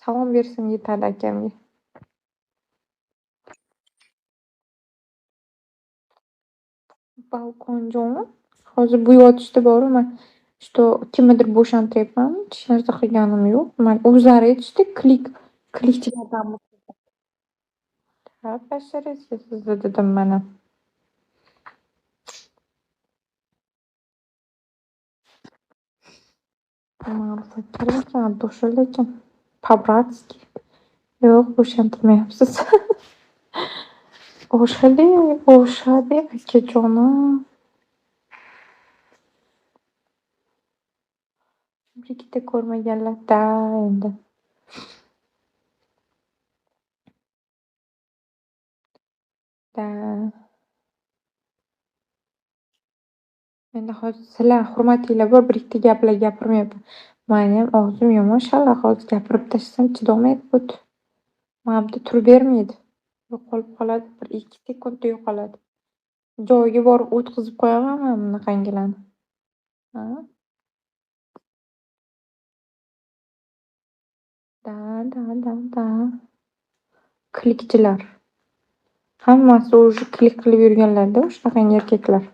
Salom bersam yetadi akamga. Balkonjon. Hozir bu yotishda boru man что kimnidir bo'shantiryapman. Hech narsa qilganim yo'q. Man o'zlari aytishdi, klikchilardanmi? Ha, basharasiz sizni dedim mana. Ma'rifat ekan, Antoша lekin по-братски. Yo'q, bo'shantirmayapsiz. O'shali akajonim. Birikta ko'rmaganlar-da endi. Da. Endi hozir sizlar hurmatinglar bor, birikta gaplar gapirmayapman. Mening og'zim yomon shala, hozir gapirib tashlasam chidolmaydi bu. Ma'noda turib bermaydi. Yo'qolib qoladi, 1-2 sekundda yo'qoladi. Joyiga borib o'tkazib qo'yaman men bunaqangilarni. Ha? Da. Klikchilar. Hammasi уже klik qilib yurganlar-da, shunaqangi erkaklar.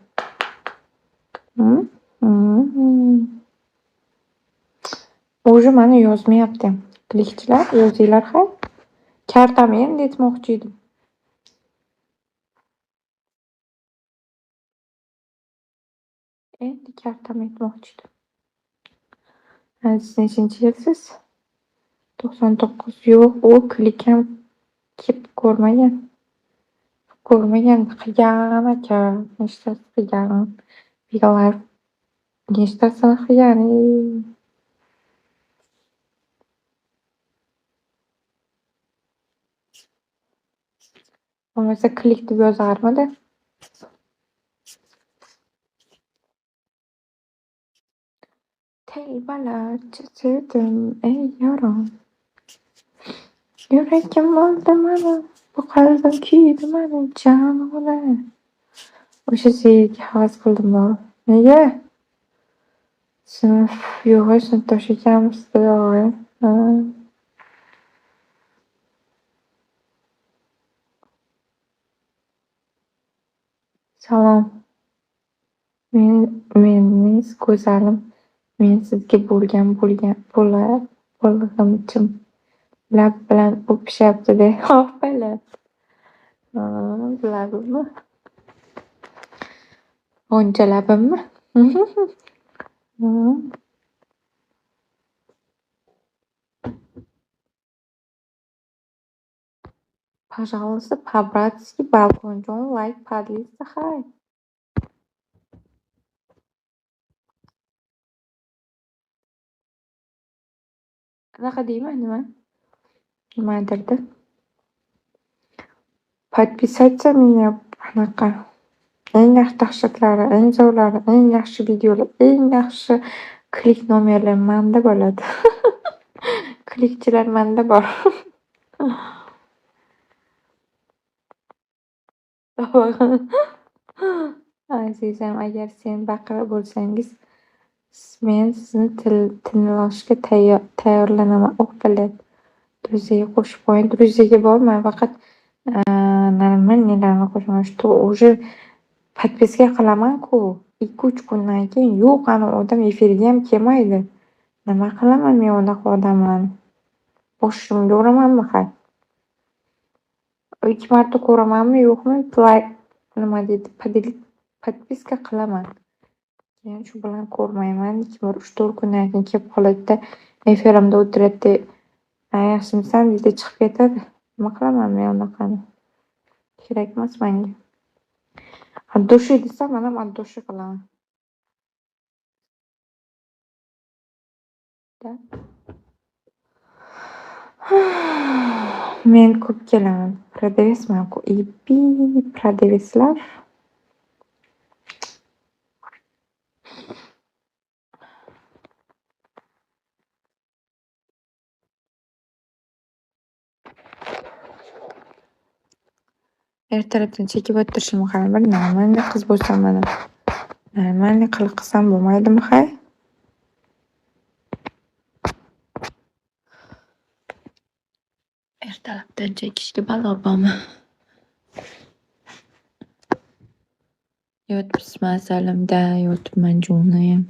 Уже mana yozmayapti ham. Klikchilar, yozinglar ha. Kartami endi aytmoqchi edim. Endi kartami aytmoqchi edim. Siz nechinchi yilsiz? 99. Yo'q, u klik ham kelib ko'rmagan. Qilgan aka. Nechtasi qilgan? Bigalar. Nechtasini qilgan? Bo'lmasa klik deb yozarmidi? Telbalar chizdim ey yarim. Yuragim oldi mana, bu qalbim kuydi mana janola. O'sha sevgiga havas qildim bor. Nega? Sinfdosh ekanmiz-da yog'i. Salom. Meningiz go'zalim. Men sizga bo'lg'imchim lab bilan o'pishyapti-da. Ho'pala. Biladimi? O'ncha labimmi? Пожалуйста, по-братски balkonjon like подлився хай. Qanaqa deyman nima? Nimadirdi? Подписаться меня qanaqa? Eng yaxshi dahshatlari, eng zo'rlari, eng yaxshi videolar, eng yaxshi klik nomerlar menda bo'ladi. Klikchilar menda bor. Azizam, agar sen baqira bo'lsangiz, men sizni tinglashga tayyorlanaman. O'pilib. Druziyaga qo'shib qo'ying. Druziyaga bormang, faqat normalnilarni qo'shaman. Что уже подписка qilaman-ku. 2-3 kundan keyin yo'q, ana odam efirga ham kelmaydi. Nima qilaman men unaqa odamlarni? Boshimga uramanmi ha? 2 marta ko'ramanmi yo'qmi? Nima deydi? Подписка qilaman. Keyin shu bilan ko'rmayman. 3-4 kundan keyin kelib qoladi-da, efirimda o'tiradi. Yaxshimisan deydi, chiqib ketadi. Nima qilaman men unaqani? Kerak emas menga. Addoshi desa, men ham addoshi qilaman. Men ko'p kelaman. Продавецman-ku. Продавецlar. Ertalabdan chekib o'tirishim qarang, bir normalniy qiz bo'lsam mana. Normalniy qiliq qilsam bo'lmaydimi hay? Ertalabdan chekishga balo bormi? Yotibsizmi asalimda, yotibman jo'nayam.